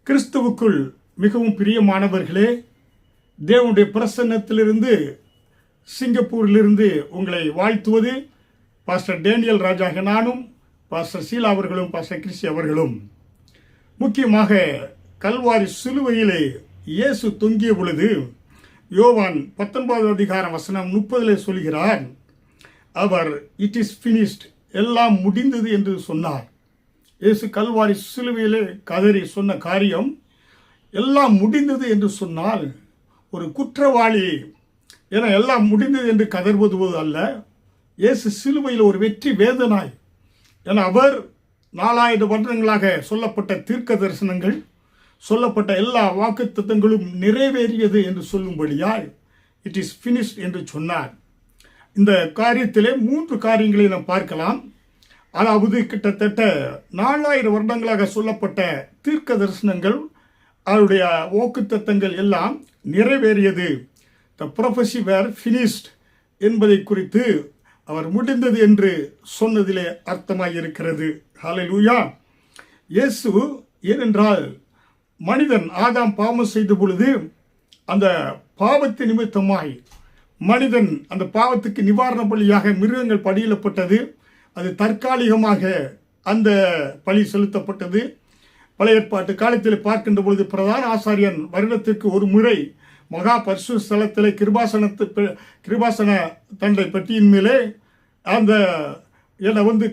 கிறிஸ்துவுக்குள் மிகவும் பிரியமானவர்களே, தேவனுடைய பிரசன்னத்திலிருந்து சிங்கப்பூரிலிருந்து உங்களை வாழ்த்துவது பாஸ்டர் டேனியல் ராஜாக நானும், பாஸ்டர் சீலா அவர்களும், பாஸ்டர் கிறிஸ்டி அவர்களும். முக்கியமாக கல்வாரி சிலுவையிலே இயேசு தொங்கிய பொழுது யோவான் 19 அதிகாரம் வசனம் 30 சொல்கிறார், அவர் இட் இஸ் ஃபினிஷ்ட், எல்லாம் முடிந்தது என்று சொன்னார். இயேசு கல்வாரி சிலுவையிலே கதறி சொன்ன காரியம் எல்லாம் முடிந்தது என்று சொன்னால் ஒரு குற்றவாளி என எல்லாம் முடிந்தது என்று கதறுவது அல்ல. இயேசு சிலுவையில் ஒரு வெற்றி வேதனாய் என அவர் 4000 வருடங்களாக சொல்லப்பட்ட தீர்க்க தரிசனங்கள், சொல்லப்பட்ட எல்லா வாக்குத்தத்தங்களும் நிறைவேறியது என்று சொல்லும்படியாய் இட் இஸ் ஃபினிஷ்ட் என்று சொன்னார். இந்த காரியத்திலே 3 காரியங்களை நாம் பார்க்கலாம். அதாவது கிட்டத்தட்ட 4000 வருடங்களாக சொல்லப்பட்ட தீர்க்க தரிசனங்கள், அவருடைய வாக்குத்தத்தங்கள் எல்லாம் நிறைவேறியது. த ப்ரொஃபஸி வேர் ஃபினிஷ்ட் என்பதை குறித்து அவர் முடிந்தது என்று சொன்னதிலே அர்த்தமாய் இருக்கிறது. ஹல்லேலூயா. இயேசு ஏனென்றால் மனிதன் ஆதாம் பாவம் செய்த பொழுது அந்த பாவத்தின் நிமித்தமாய் மனிதன் அந்த பாவத்துக்கு நிவாரண பலியாக மிருகங்கள் பலியிடப்பட்டது. அது தற்காலிகமாக அந்த பலி செலுத்தப்பட்டது. பழைய ஏற்பாட்டு காலத்தில் பார்க்கின்ற பொழுது பிரதான ஆசாரியன் வருடத்திற்கு ஒரு முறை மகா பரிசுத்த ஸ்தலத்திலே கிருபாசன தண்டை பெட்டியின் மேலே அந்த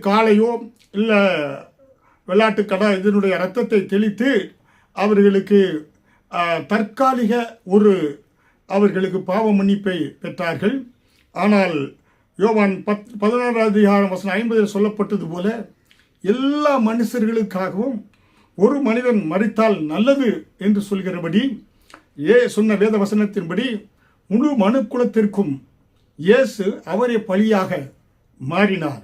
காளையோ இல்லை வெள்ளாட்டு கடா இதனுடைய இரத்தத்தை தெளித்து அவர்களுக்கு தற்காலிக அவர்களுக்கு பாவ மன்னிப்பை பெற்றார்கள். ஆனால் யோவான் 16 அதிகாரம் வசனம் 50 சொல்லப்பட்டது போல எல்லா மனுஷர்களுக்காகவும் ஒரு மனிதன் மரித்தால் நல்லது என்று சொல்கிறபடி சொன்ன வேத வசனத்தின்படி முழு மனுக்குலத்திற்கும் இயேசு அவரே பலியாக மாறினார்.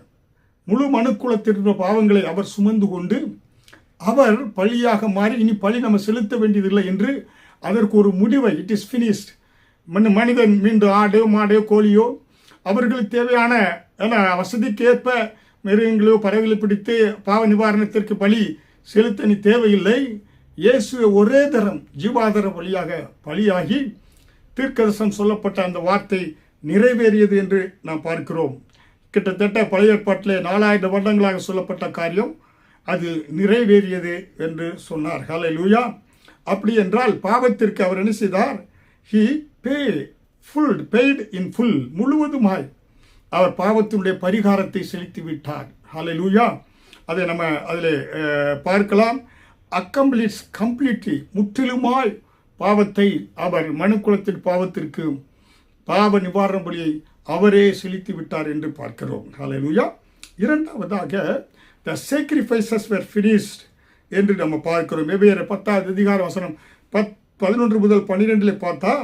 முழு மனுக்குலத்திற்கு பாவங்களை அவர் சுமந்து கொண்டு அவர் பலியாக மாறி இனி பலி நம்ம செலுத்த வேண்டியதில்லை என்று அதற்கு ஒரு முடிவை இட் இஸ் ஃபினிஷ்ட். மனிதன் மீண்டும் ஆடோ மாடோ கோழியோ அவர்களுக்கு தேவையான வசதிக்கேற்ப மிருகங்களோ பறவைகளை பிடித்து பாவ நிவாரணத்திற்கு பலி செலுத்த தேவையில்லை. இயேசு ஒரே தரம் ஜீவாதார பலியாகி தீர்க்கதரிசனம் சொல்லப்பட்ட அந்த வார்த்தை நிறைவேறியது என்று நாம் பார்க்கிறோம். கிட்டத்தட்ட பழைய ஏற்பாட்டிலே 4000 வருடங்களாக சொல்லப்பட்ட காரியம் அது நிறைவேறியது என்று சொன்னார். ஹல்லேலூயா. அப்படி என்றால் பாவத்திற்கு அவர் என்ன செய்தார்? ஹி பெய்ட் இன் ஃபுல், முழுவதுமாய் அவர் பாவத்தினுடைய பரிகாரத்தை செலுத்தி விட்டார். ஹல்லேலூயா. அதை நம்ம அதில் பார்க்கலாம். அக்கம்ப்ளீட்ஸ் கம்ப்ளீட்லி, முற்றிலுமாய் பாவத்தை அவர் மனுக்குலத்தின் பாவத்திற்கு பாவ நிவாரண பலியை அவரே செலுத்தி விட்டார் என்று பார்க்கிறோம். ஹல்லேலூயா. இரண்டாவதாக த சாக்ரிஃபைசஸ் வேர் ஃபினிஷ்ட் என்று நம்ம பார்க்கிறோம். எபிரேயர் 10 அதிகாரம் வசனம் 11 முதல் 12 பார்த்தா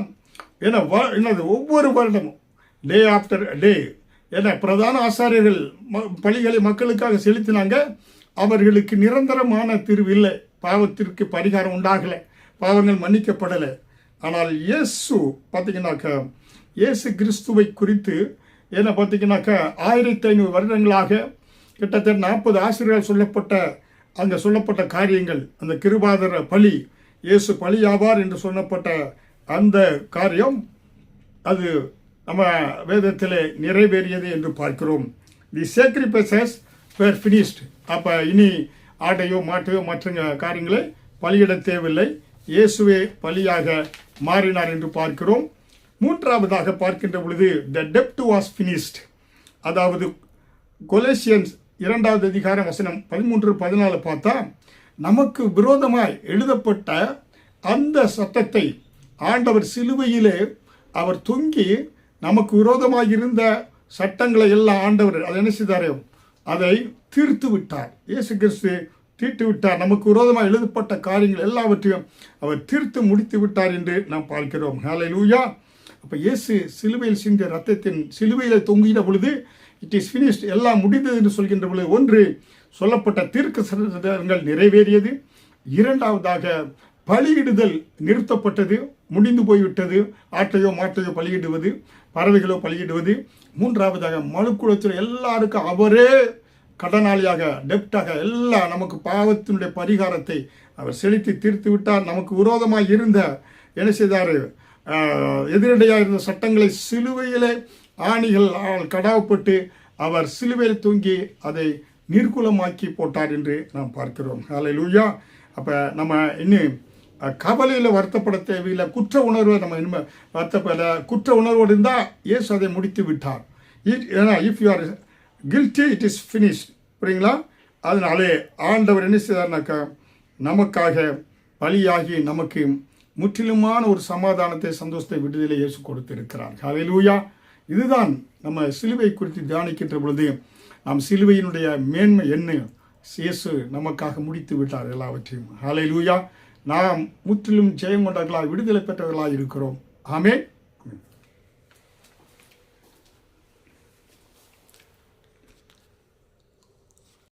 என்னது ஒவ்வொரு வருடமும் டே ஆஃப்டர் டே பிரதான ஆசாரியர்கள் பலிகளை மக்களுக்காக செலுத்தினாங்க. அவர்களுக்கு நிரந்தரமான தீர்வு இல்லை, பாவத்திற்கு பரிகாரம் உண்டாகலை, பாவங்கள் மன்னிக்கப்படலை. ஆனால் இயேசு பார்த்தீங்கன்னாக்கா இயேசு கிறிஸ்துவை குறித்து பார்த்தீங்கன்னாக்கா 1500 வருடங்களாக கிட்டத்தட்ட 40 ஆசிரியர்கள் சொல்லப்பட்ட காரியங்கள், அந்த கிருபாதார பலி, இயேசு பலியாவார் என்று சொல்லப்பட்ட அந்த காரியம் அது நம்ம வேதத்தில் நிறைவேறியது என்று பார்க்கிறோம். தி சாக்ரிஃபைசஸ் வேர் ஃபினிஷ்ட். அப்போ இனி ஆட்டையோ மாட்டையோ மற்ற காரியங்களை பலியிட தேவையில்லை, இயேசுவே பலியாக மாறினார் என்று பார்க்கிறோம். மூன்றாவதாக பார்க்கின்ற பொழுது த டெப்ட் வாஸ் ஃபினிஷ்ட். அதாவது கொலேசியன்ஸ் 2 அதிகாரம் வசனம் 13-14 பார்த்தா நமக்கு விரோதமாய் எழுதப்பட்ட அந்த சட்டத்தை ஆண்டவர் சிலுவையிலே அவர் தொங்கி நமக்கு விரோதமாக இருந்த சட்டங்களை எல்லாம் ஆண்டவர் அதை என்ன செய்தார்? அதை தீர்த்து விட்டார். இயேசு கிறிஸ்து தீர்த்து விட்டார். நமக்கு விரோதமாக எழுதப்பட்ட காரியங்கள் எல்லாவற்றையும் அவர் தீர்த்து முடித்து விட்டார் என்று நாம் பார்க்கிறோம். ஹல்லேலூயா. அப்போ இயேசு சிலுவையில் சிந்திய ரத்தத்தின் சிலுவையில் தொங்கின பொழுது இட் இஸ் ஃபினிஷ்ட், எல்லாம் முடிந்தது என்று சொல்கின்ற பொழுது ஒன்று சொல்லப்பட்ட தீர்க்க தரிசனங்கள் நிறைவேறியது. இரண்டாவதாக பலியிடுதல் நிறுத்தப்பட்டது, முடிந்து போய்விட்டது. ஆட்டையோ மாட்டையோ பலியிடுவது, பறவைகளோ பலியிடுவது. மூன்றாவதாக மனுக்குலத்தில் எல்லாருக்கும் அவரே கடனாளியாக டெப்டாக எல்லாம் நமக்கு பாவத்தினுடைய பரிகாரத்தை அவர் செலுத்தி தீர்த்து விட்டார். நமக்கு விரோதமாக இருந்த என்ன செய்தார், எதிரடையாக இருந்த சட்டங்களை சிலுவையிலே ஆணிகள் கடாவப்பட்டு அவர் சிலுவையில் தூங்கி அதை நிர்குலமாக்கி போட்டார் என்று நாம் பார்க்கிறோம். ஹல்லேலூயா. அப்போ நம்ம இன்னும் கவலையில் வருத்தப்பட தேவையில்லை. குற்ற உணர்வை நம்ம இனிமேல் வருத்தப்பட, குற்ற உணர்வோடு இருந்தால் இயேசு அதை முடித்து விட்டார். ஏன்னா if you are guilty it is finished. புரியுங்களா? அதனாலே ஆண்டவர் என்ன செய்தார்னாக்கா நமக்காக பலியாகி நமக்கு முற்றிலுமான ஒரு சமாதானத்தை, சந்தோஷத்தை, விடுதலை இயேசு கொடுத்திருக்கிறார். ஹல்லேலூயா. இதுதான் நம்ம சிலுவை குறித்து தியானிக்கின்ற பொழுது நாம் சிலுவையினுடைய மேன்மை என்ன, இயேசு நமக்காக முடித்து விட்டார் எல்லாவற்றையும். ஹல்லேலூயா. நாம் முற்றிலும் ஜெயம் கொண்டவர்களாக, விடுதலை பெற்றவர்களாக இருக்கிறோம். ஆமென்.